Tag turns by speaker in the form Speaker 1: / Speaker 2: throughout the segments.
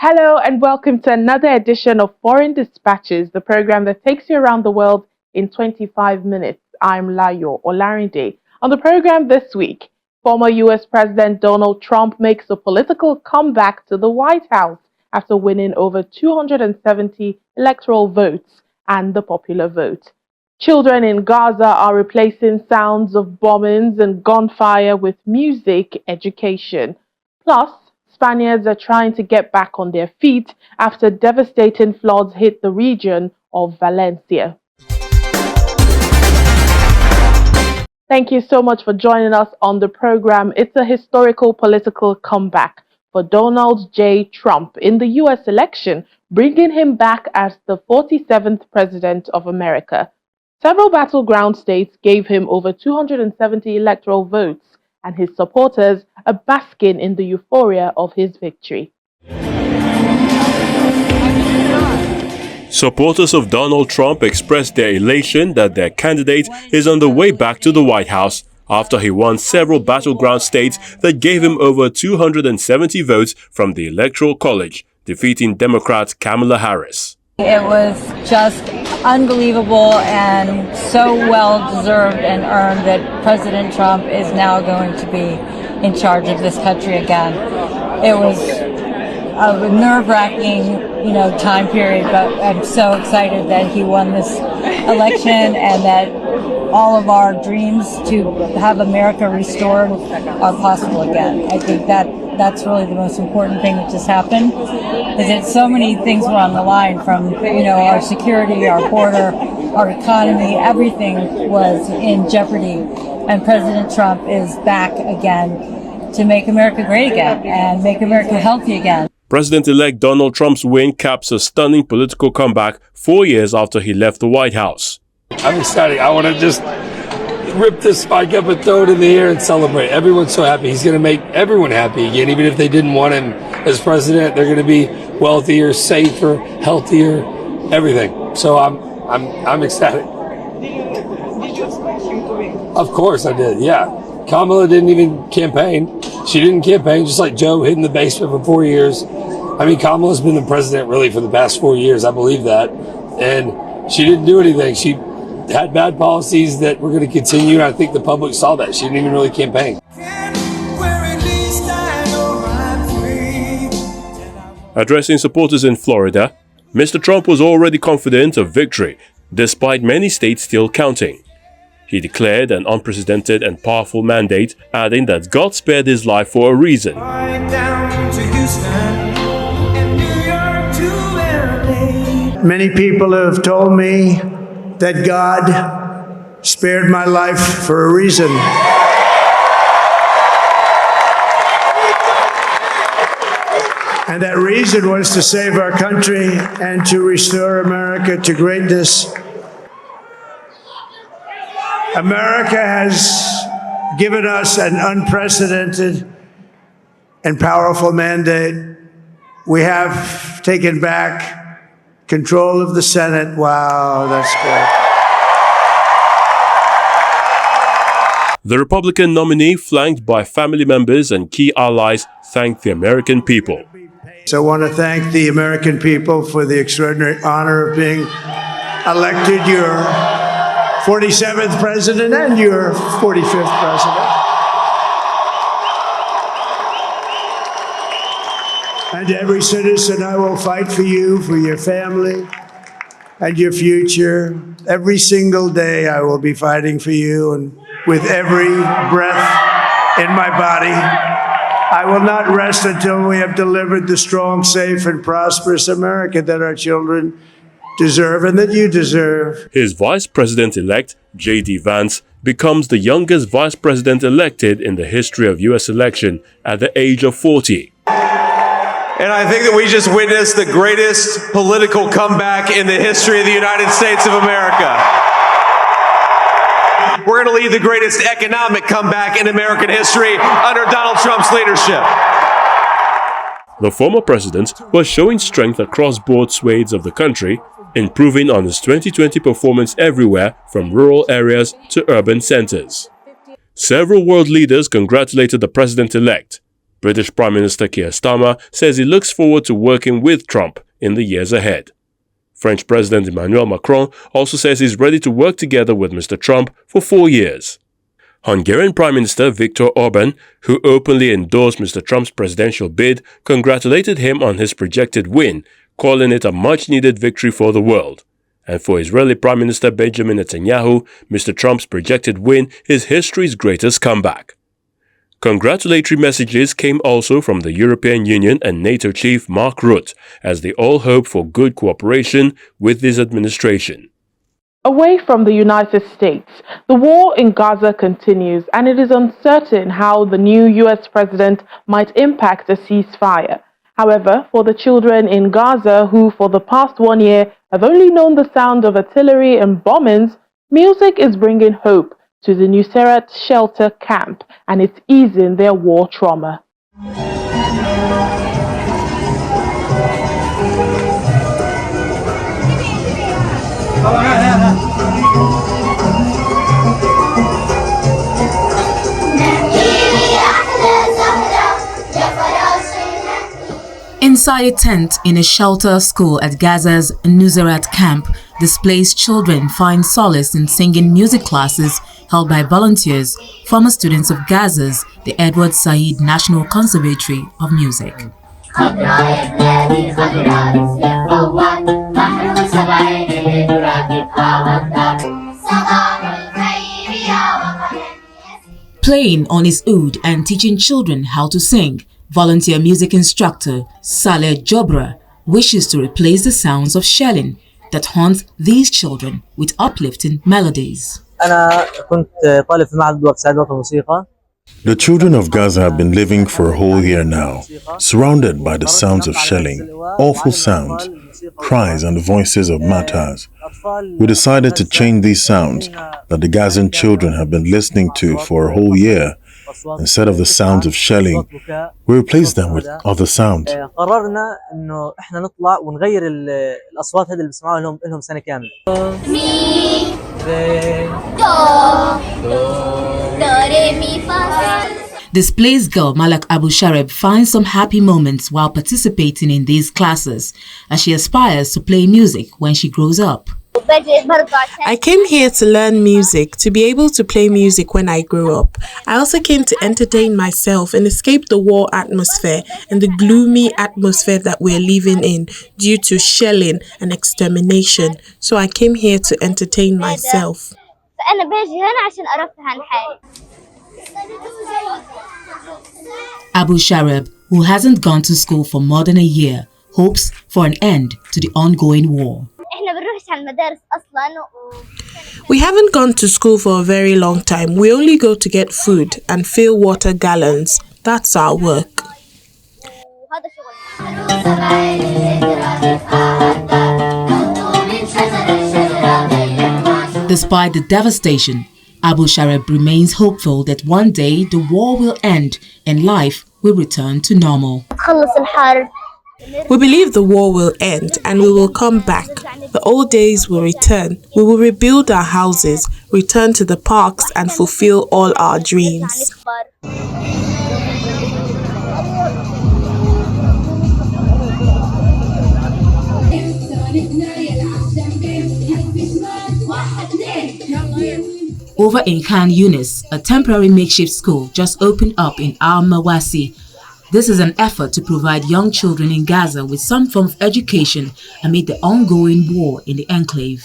Speaker 1: Hello and welcome to another edition of Foreign Dispatches, the program that takes you around the world in 25 minutes. I'm Layo Olarinde. On the program this week, former US President Donald Trump makes a political comeback to the White House after winning over 270 electoral votes and the popular vote. Children in Gaza are replacing sounds of bombings and gunfire with music education. Plus, Spaniards are trying to get back on their feet after devastating floods hit the region of Valencia. Thank you so much for joining us on the program. It's a historical political comeback for Donald J. Trump in the US election, bringing him back as the 47th president of America. Several battleground states gave him over 270 electoral votes, and his supporters are basking in the euphoria of his victory.
Speaker 2: Supporters of Donald Trump expressed their elation that their candidate is on the way back to the White House after he won several battleground states that gave him over 270 votes from the Electoral College, defeating Democrat Kamala Harris.
Speaker 3: It was just unbelievable and so well deserved and earned that President Trump is now going to be in charge of this country again. It was a nerve-wracking, time period, but I'm so excited that he won this election and that all of our dreams to have America restored are possible again. I think that's really the most important thing that just happened, is that so many things were on the line from, our security, our border, our economy, everything was in jeopardy. And President Trump is back again to make America great again and make America healthy again.
Speaker 2: President-elect Donald Trump's win caps a stunning political comeback 4 years after he left the White House.
Speaker 4: I'm excited. I want to just rip this spike up and throw it in the air and celebrate. Everyone's so happy. He's going to make everyone happy again. Even if they didn't want him as president, they're going to be wealthier, safer, healthier, everything. So I'm ecstatic.
Speaker 5: Did you expect him to win?
Speaker 4: Of course I did. Yeah. Kamala didn't even campaign. She didn't campaign, just like Joe hid in the basement for 4 years. I mean, Kamala's been the president really for the past 4 years. I believe that. And she didn't do anything. She had bad policies that were going to continue. I think the public saw that. She didn't even really campaign.
Speaker 2: Addressing supporters in Florida, Mr. Trump was already confident of victory, despite many states still counting. He declared an unprecedented and powerful mandate, adding that God spared his life for a reason.
Speaker 6: Many people have told me that God spared my life for a reason. And that reason was to save our country and to restore America to greatness. America has given us an unprecedented and powerful mandate. We have taken back control of the Senate. Wow, that's good.
Speaker 2: The Republican nominee, flanked by family members and key allies, thanked the American people.
Speaker 6: So I want to thank the American people for the extraordinary honor of being elected your 47th president and your 45th president. And every citizen, I will fight for you, for your family, and your future. Every single day, I will be fighting for you, and with every breath in my body, I will not rest until we have delivered the strong, safe, and prosperous America that our children deserve and that you deserve.
Speaker 2: His vice president-elect, J.D. Vance, becomes the youngest vice president elected in the history of U.S. election at the age of 40.
Speaker 7: And I think that we just witnessed the greatest political comeback in the history of the United States of America. We're going to lead the greatest economic comeback in American history under Donald Trump's leadership.
Speaker 2: The former president was showing strength across broad swathes of the country, improving on his 2020 performance everywhere from rural areas to urban centers. Several world leaders congratulated the president-elect. British Prime Minister Keir Starmer says he looks forward to working with Trump in the years ahead. French President Emmanuel Macron also says he's ready to work together with Mr. Trump for 4 years. Hungarian Prime Minister Viktor Orban, who openly endorsed Mr. Trump's presidential bid, congratulated him on his projected win, calling it a much-needed victory for the world. And for Israeli Prime Minister Benjamin Netanyahu, Mr. Trump's projected win is history's greatest comeback. Congratulatory messages came also from the European Union and NATO chief Mark Rutte, as they all hope for good cooperation with this administration.
Speaker 1: Away from the United States, the war in Gaza continues, and it is uncertain how the new US president might impact a ceasefire. However, for the children in Gaza who for the past 1 year have only known the sound of artillery and bombings, music is bringing hope to the Nuseirat shelter camp, and it's easing their war trauma.
Speaker 8: Inside a tent in a shelter school at Gaza's Nuseirat camp, displaced children find solace in singing music classes held by volunteers, former students of Gaza's the Edward Said National Conservatory of Music. Playing on his oud and teaching children how to sing, volunteer music instructor Saleh Jobra wishes to replace the sounds of shelling that haunt these children with uplifting melodies.
Speaker 9: The children of Gaza have been living for a whole year now, surrounded by the sounds of shelling, awful sounds, cries and the voices of martyrs. We decided to change these sounds that the Gazan children have been listening to for a whole year. Instead of the sounds of shelling, we replaced them with other sounds.
Speaker 8: Displaced girl Malak Abu Shareb finds some happy moments while participating in these classes, as she aspires to play music when she grows up.
Speaker 10: I came here to learn music, to be able to play music when I grow up. I also came to entertain myself and escape the war atmosphere and the gloomy atmosphere that we're living in due to shelling and extermination. So I came here to entertain myself.
Speaker 8: Abu Shareb, who hasn't gone to school for more than a year, hopes for an end to the ongoing war.
Speaker 10: We haven't gone to school for a very long time. We only go to get food and fill water gallons. That's our work.
Speaker 8: Despite the devastation, Abu Shareb remains hopeful that one day the war will end and life will return to normal.
Speaker 10: We believe the war will end and we will come back. The old days will return. We will rebuild our houses, return to the parks and fulfill all our dreams.
Speaker 8: Over in Khan Yunis, a temporary makeshift school just opened up in Al-Mawasi. This is an effort to provide young children in Gaza with some form of education amid the ongoing war in the enclave.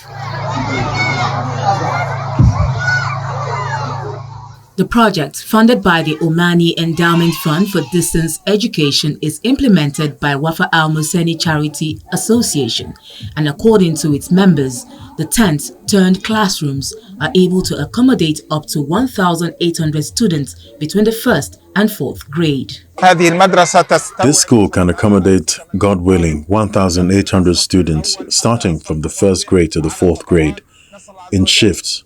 Speaker 8: The project, funded by the Omani Endowment Fund for Distance Education, is implemented by Wafa Al Museni Charity Association, and according to its members, the tent-turned classrooms are able to accommodate up to 1,800 students between the 1st and 4th grade.
Speaker 9: This school can accommodate, God willing, 1,800 students starting from the 1st grade to the 4th grade in shifts.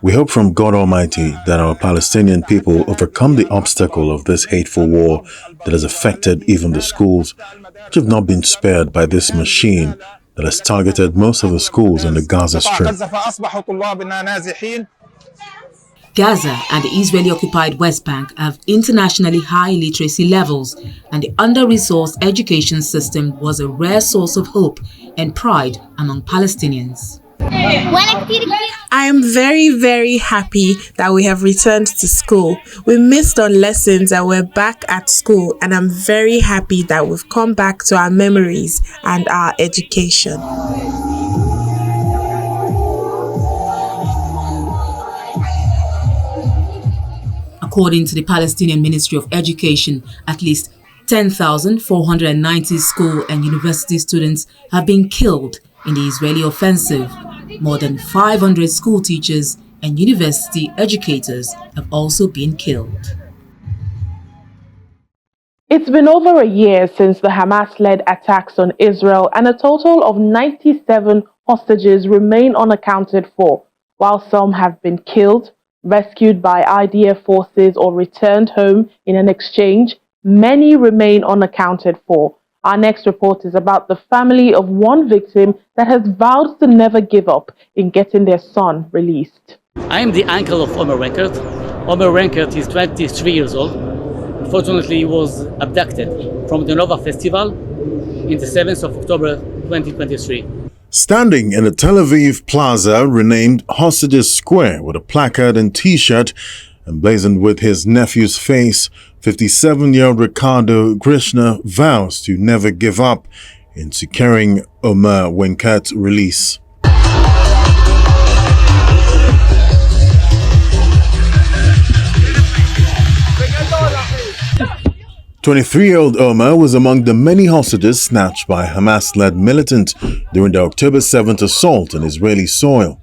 Speaker 9: We hope from God Almighty that our Palestinian people overcome the obstacle of this hateful war that has affected even the schools, which have not been spared by this machine that has targeted most of the schools in the Gaza Strip.
Speaker 8: Gaza and the Israeli-occupied West Bank have internationally high literacy levels, and the under-resourced education system was a rare source of hope and pride among Palestinians.
Speaker 10: I am very, very happy that we have returned to school. We missed on lessons and we're back at school, and I'm very happy that we've come back to our memories and our education.
Speaker 8: According to the Palestinian Ministry of Education, at least 10,490 school and university students have been killed in the Israeli offensive. More than 500 school teachers and university educators have also been killed.
Speaker 1: It's been over a year since the Hamas-led attacks on Israel, and a total of 97 hostages remain unaccounted for. While some have been killed, rescued by IDF forces, or returned home in an exchange, many remain unaccounted for. Our next report is about the family of one victim that has vowed to never give up in getting their son released.
Speaker 11: I am the uncle of Omer Renkert. Omer Renkert is 23 years old. Unfortunately, he was abducted from the Nova Festival in the 7th of October 2023.
Speaker 9: Standing in a Tel Aviv plaza renamed Hostages Square with a placard and t-shirt emblazoned with his nephew's face, 57-year-old Ricardo Krishna vows to never give up in securing Omer Wenkert's release. 23-year-old Omer was among the many hostages snatched by Hamas-led militants during the October 7th assault on Israeli soil.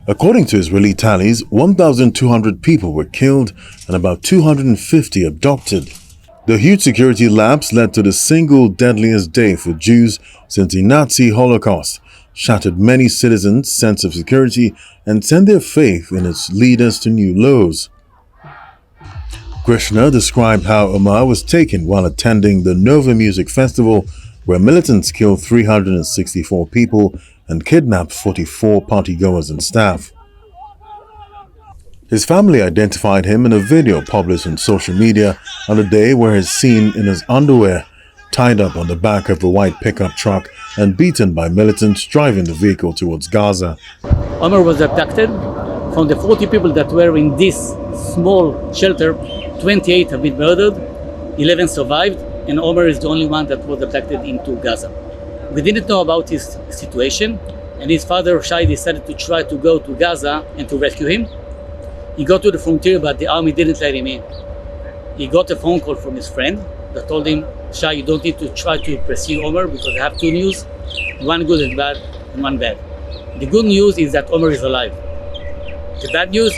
Speaker 9: According to Israeli tallies, 1,200 people were killed and about 250 abducted. The huge security lapse led to the single deadliest day for Jews since the Nazi Holocaust, shattered many citizens' sense of security and sent their faith in its leaders to new lows. Krishna described how Omer was taken while attending the Nova Music Festival, where militants killed 364 people and kidnapped 44 partygoers and staff. His family identified him in a video published on social media on a day where he's seen in his underwear, tied up on the back of a white pickup truck and beaten by militants driving the vehicle towards Gaza.
Speaker 11: Omer was abducted. From the 40 people that were in this small shelter, 28 have been murdered, 11 survived, and Omer is the only one that was abducted into Gaza. We didn't know about his situation, and his father, Shai, decided to try to go to Gaza and to rescue him. He got to the frontier, but the army didn't let him in. He got a phone call from his friend that told him, Shai, you don't need to try to pursue Omer because I have two news, one good and bad, and one bad. The good news is that Omer is alive. The bad news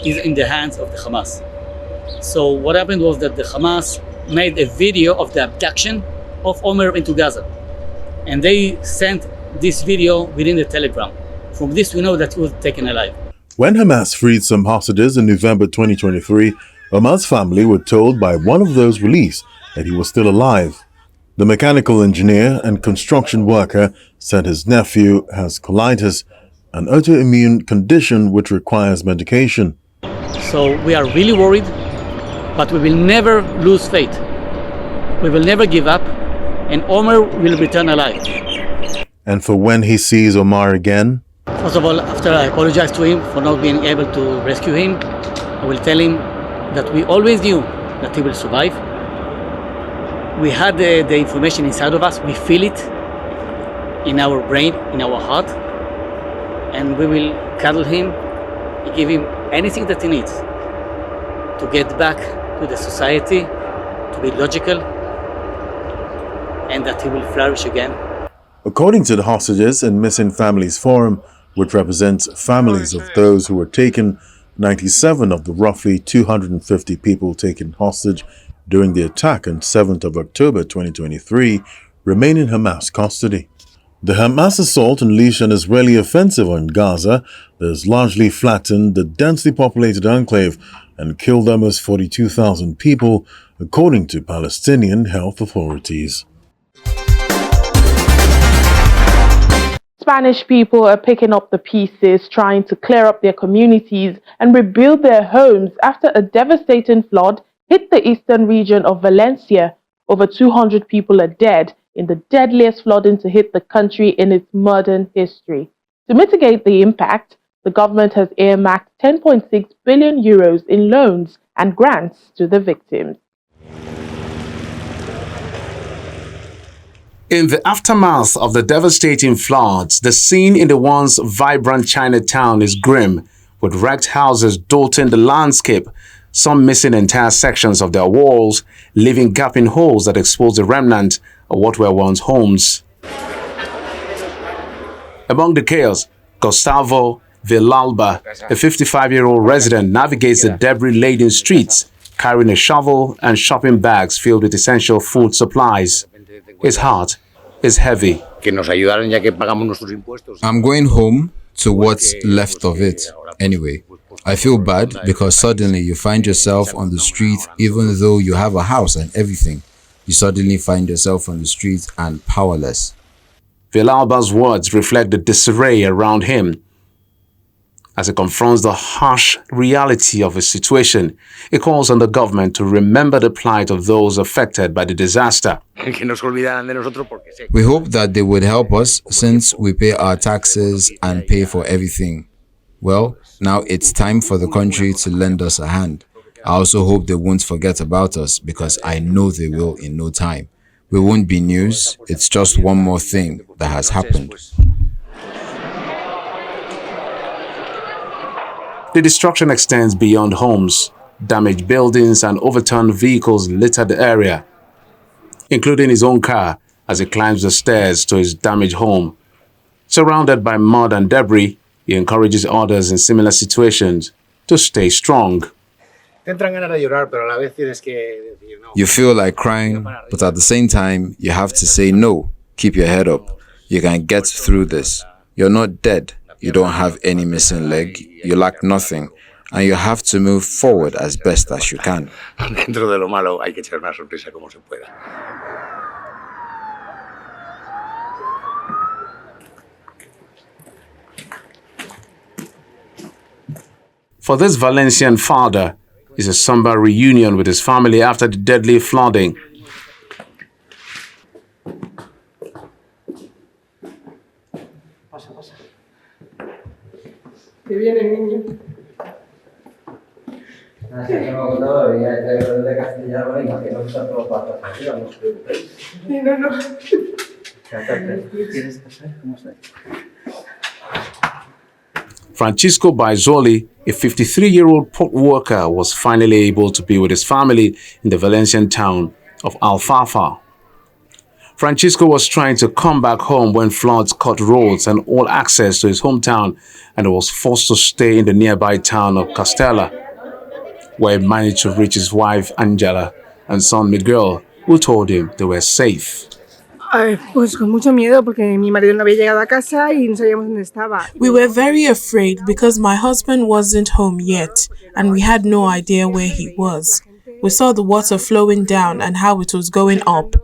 Speaker 11: is in the hands of the Hamas. So what happened was that the Hamas made a video of the abduction of Omer into Gaza. And they sent this video within the Telegram. From this, we know that he was taken alive.
Speaker 9: When Hamas freed some hostages in November 2023, Omer's family were told by one of those released that he was still alive. The mechanical engineer and construction worker said his nephew has colitis, an autoimmune condition which requires medication.
Speaker 11: So we are really worried, but we will never lose faith. We will never give up, and Omer will return alive.
Speaker 9: And for when he sees Omer again?
Speaker 11: First of all, after I apologize to him for not being able to rescue him, I will tell him that we always knew that he will survive. We had the information inside of us, we feel it in our brain, in our heart, and we will cuddle him, give him anything that he needs to get back to the society, to be logical, and that he will flourish again.
Speaker 9: According to the Hostages and Missing Families Forum, which represents families of those who were taken, 97 of the roughly 250 people taken hostage during the attack on 7th of October 2023 remain in Hamas custody. The Hamas assault unleashed an Israeli offensive on Gaza that has largely flattened the densely populated enclave and killed almost 42,000 people, according to Palestinian health authorities.
Speaker 1: Spanish people are picking up the pieces, trying to clear up their communities and rebuild their homes after a devastating flood hit the eastern region of Valencia. Over 200 people are dead in the deadliest flooding to hit the country in its modern history. To mitigate the impact, the government has earmarked 10.6 billion euros in loans and grants to the victims.
Speaker 12: In the aftermath of the devastating floods, the scene in the once vibrant Chinatown is grim, with wrecked houses dotting the landscape, some missing entire sections of their walls, leaving gaping holes that expose the remnant of what were once homes. Among the chaos, Gustavo Villalba, a 55-year-old resident, navigates the debris-laden streets, carrying a shovel and shopping bags filled with essential food supplies. His heart is heavy.
Speaker 13: I'm going home to what's left of it. Anyway, I feel bad because suddenly you find yourself on the street even though you have a house and everything. You suddenly find yourself on the street and powerless.
Speaker 12: Villalba's words reflect the disarray around him. As he confronts the harsh reality of his situation, he calls on the government to remember the plight of those affected by the disaster.
Speaker 13: We hope that they would help us since we pay our taxes and pay for everything. Well, now it's time for the country to lend us a hand. I also hope they won't forget about us because I know they will in no time. We won't be news, it's just one more thing that has happened.
Speaker 12: The destruction extends beyond homes. Damaged buildings and overturned vehicles litter the area, including his own car as he climbs the stairs to his damaged home. Surrounded by mud and debris, he encourages others in similar situations to stay strong.
Speaker 13: You feel like crying, but at the same time, you have to say no. Keep your head up. You can get through this. You're not dead. You don't have any missing leg. You lack nothing. And you have to move forward as best as you can.
Speaker 12: For this Valencian father, it's a somber reunion with his family after the deadly flooding. Francisco Baizoli, a 53-year-old port worker, was finally able to be with his family in the Valencian town of Alfafar. Francisco was trying to come back home when floods cut roads and all access to his hometown, and he was forced to stay in the nearby town of Castella, where he managed to reach his wife Angela and son Miguel, who told him they were safe.
Speaker 10: We were very afraid because my husband wasn't home yet and we had no idea where he was. We saw the water flowing down and how it was going up.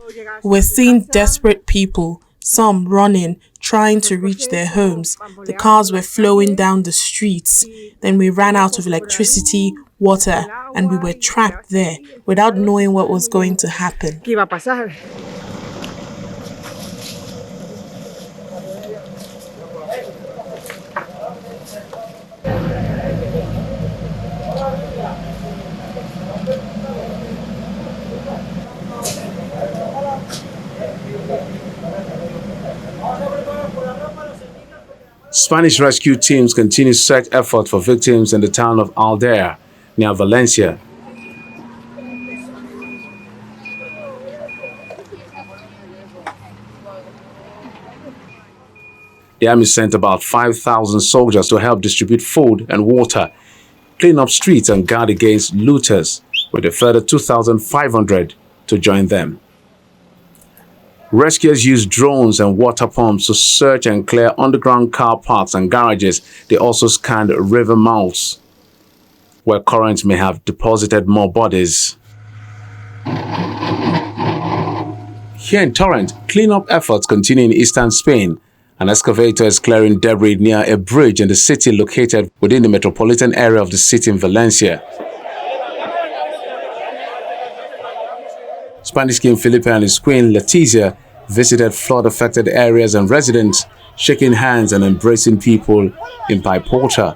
Speaker 10: We were seeing desperate people, some running, trying to reach their homes. The cars were flowing down the streets. Then we ran out of electricity, water, and we were trapped there without knowing what was going to happen.
Speaker 12: Spanish rescue teams continue search effort for victims in the town of Aldair, near Valencia. The army sent about 5,000 soldiers to help distribute food and water, clean up streets and guard against looters, with a further 2,500 to join them. Rescuers used drones and water pumps to search and clear underground car parks and garages. They also scanned river mouths, where currents may have deposited more bodies. Here in Torrent, cleanup efforts continue in eastern Spain An excavator is clearing debris near a bridge in the city located within the metropolitan area of the city in Valencia. Spanish King Felipe and his queen Letizia visited flood-affected areas and residents, shaking hands and embracing people in Paiporta.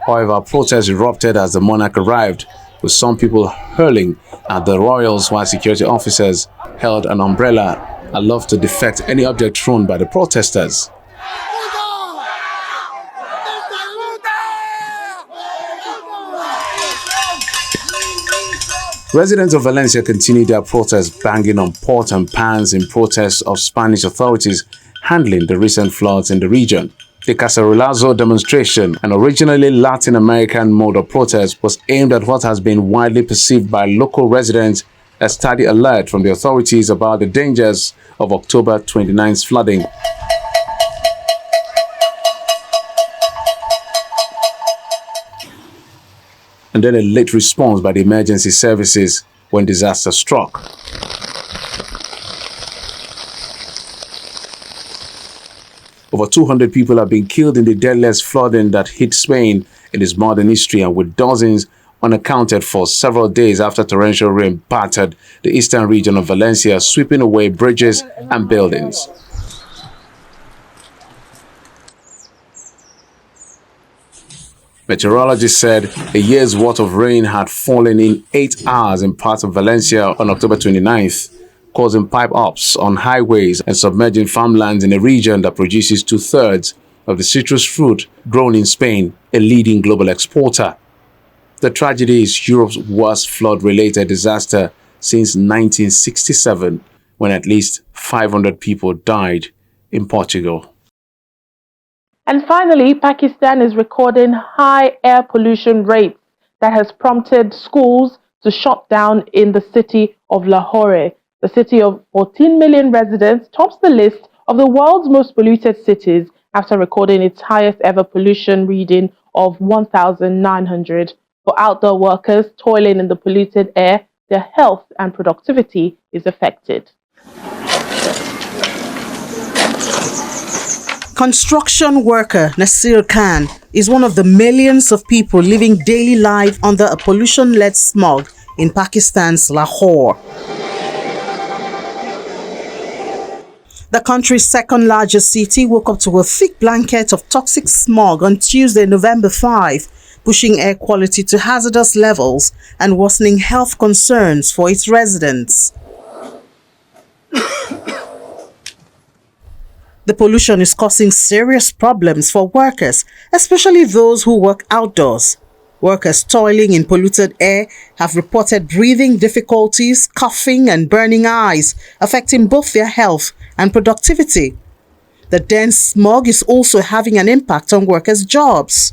Speaker 12: However, protests erupted as the monarch arrived, with some people hurling at the royals while security officers held an umbrella aloft to defect any object thrown by the protesters. Residents of Valencia continued their protests, banging on pots and pans in protest of Spanish authorities handling the recent floods in the region. The Cacerolazo demonstration, an originally Latin American mode of protest, was aimed at what has been widely perceived by local residents as tardy alert from the authorities about the dangers of October 29's flooding. And then a late response by the emergency services when disaster struck. Over 200 people have been killed in the deadliest flooding that hit Spain in its modern history, and with dozens unaccounted for several days after torrential rain battered the eastern region of Valencia, sweeping away bridges and buildings. Meteorologists said a year's worth of rain had fallen in 8 hours in parts of Valencia on October 29th, causing pipe-ups on highways and submerging farmlands in a region that produces 2/3 of the citrus fruit grown in Spain, a leading global exporter. The tragedy is Europe's worst flood-related disaster since 1967, when at least 500 people died in Portugal.
Speaker 1: And finally, Pakistan is recording high air pollution rates that has prompted schools to shut down in the city of Lahore. The city of 14 million residents tops the list of the world's most polluted cities after recording its highest ever pollution reading of 1,900. For outdoor workers toiling in the polluted air, their health and productivity is affected.
Speaker 14: Construction worker Nasir Khan is one of the millions of people living daily life under a pollution-led smog in Pakistan's Lahore. The country's second largest city woke up to a thick blanket of toxic smog on Tuesday, November 5, pushing air quality to hazardous levels and worsening health concerns for its residents. The pollution is causing serious problems for workers, especially those who work outdoors. Workers toiling in polluted air have reported breathing difficulties, coughing, and burning eyes, affecting both their health and productivity. The dense smog is also having an impact on workers' jobs.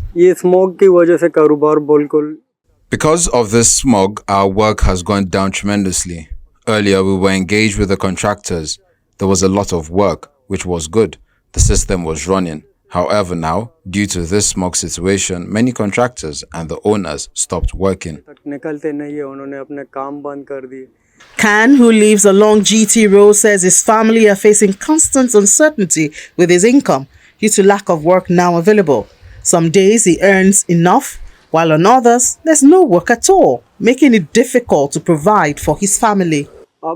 Speaker 13: Because of this smog, our work has gone down tremendously. Earlier, we were engaged with the contractors. There was a lot of work, which was good. The system was running. However, now, due to this smog situation, many contractors and the owners stopped working.
Speaker 14: Khan, who lives along GT Road, says his family are facing constant uncertainty with his income due to lack of work now available. Some days he earns enough, while on others, there's no work at all, making it difficult to provide for his family.
Speaker 13: I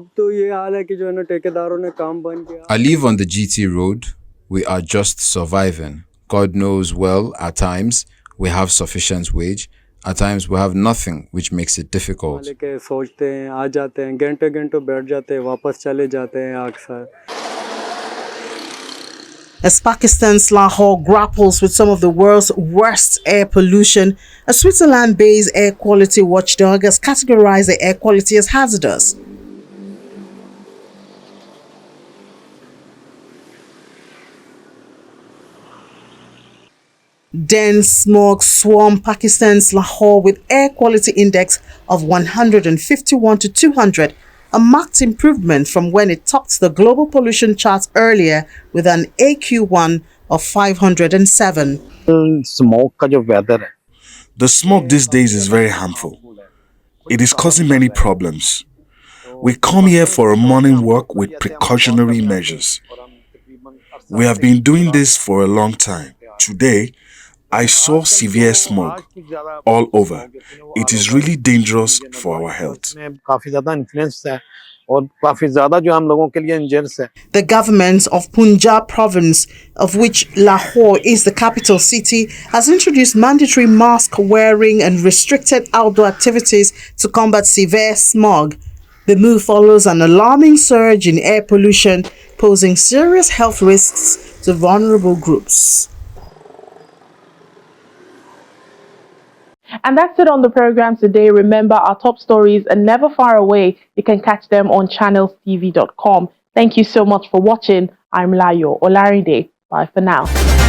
Speaker 13: live on the GT Road. We are just surviving. God knows well, at times we have sufficient wage. At times we have nothing, which makes it difficult.
Speaker 14: As Pakistan's Lahore grapples with some of the world's worst air pollution, a Switzerland-based air quality watchdog has categorized the air quality as hazardous. Dense smog swarmed Pakistan's Lahore with air quality index of 151 to 200, a marked improvement from when it topped the global pollution chart earlier with an AQ1 of 507.
Speaker 15: The smog these days is very harmful. It is causing many problems. We come here for a morning walk with precautionary measures. We have been doing this for a long time. Today, I saw severe smog all over. It is really dangerous for our health.
Speaker 14: The government of Punjab province, of which Lahore is the capital city, has introduced mandatory mask wearing and restricted outdoor activities to combat severe smog. The move follows an alarming surge in air pollution, posing serious health risks to vulnerable groups.
Speaker 1: And that's it on the program today. Remember, our top stories are never far away. You can catch them on channelstv.com. Thank you so much for watching. I'm Layo Olarinde. Bye for now.